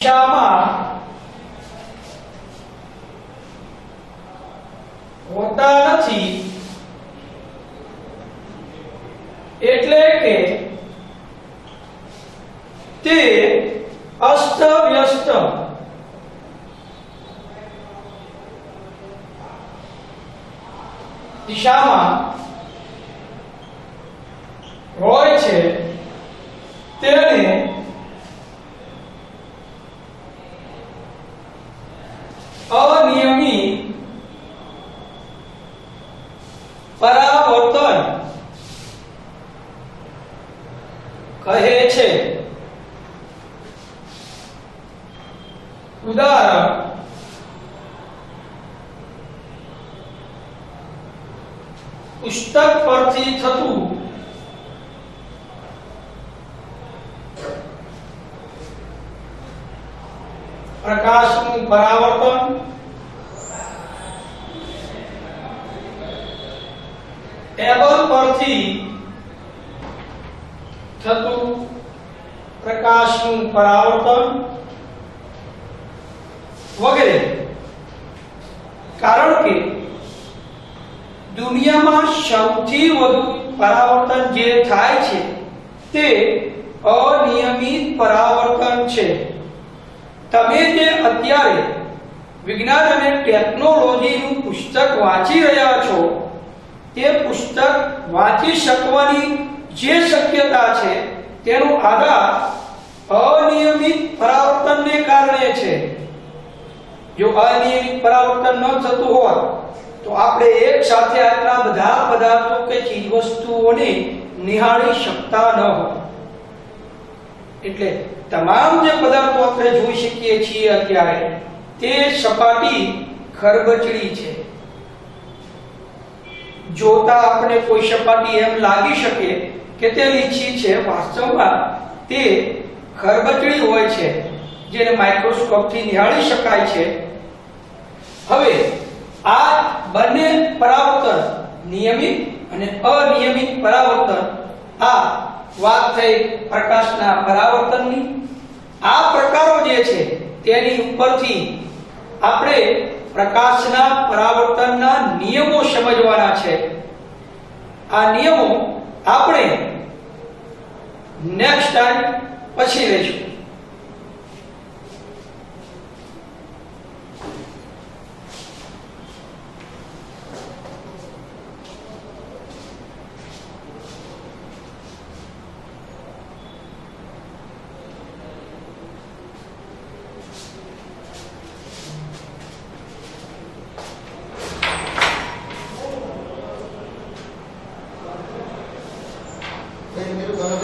દિશામાં હોતા નથી, એટલે કે તે અસ્તવ્યસ્ત દિશામાં હોય છે, તેને અનિયમિત પરાવર્તન કહે છે। ઉદાહરણ પુસ્તક પરથી થતું પ્રકાશનું પરાવર્તન, ટેબલ પરથી થતું પ્રકાશનું પરાવર્તન વગેરે। કારણ કે દુનિયામાં સૌથી વધુ પરાવર્તન જે થાય છે તે અનિયમિત પરાવર્તન છે। તમે જે અત્યારે વિજ્ઞાન અને ટેકનોલોજીનું પુસ્તક વાંચી રહ્યા છો તે પુસ્તક વાંચી શકવાની જે શક્યતા છે તેનો આધાર અનિયમિત પરાવર્તનને કારણે છે। જો અનિયમિત પરાવર્તન ન થતું હોત તો આપણે એક સાથે આટલા બધા પદાર્થો કે ચીજ વસ્તુઓને નિહાળી શકતા ન હોત। એટલે તમામ જે પદાર્થો આપણે જોઈ શકીએ છીએ અત્યારે તે સપાટી ખરબચડી છે। જોતા આપણે કોઈ સપાટી એમ લાગી શકે કે તે લીછી છે, વાસ્તવમાં તે ખરબચડી હોય છે જેને માઇક્રોસ્કોપથી નિહાળી શકાય છે। હવે આ બંને પરાવર્તન નિયમિત અને અનિયમિત પરાવર્તન, આ વાત થઈ પ્રકાશના પરાવર્તનની। આ પ્રકારો જે છે તેની ઉપરથી આપણે પ્રકાશના પરાવર્તનના નિયમો સમજવાના છે। આ નિયમો આપણે નેક્સ્ટ ટાઈમ પછી લઈશું। मेरे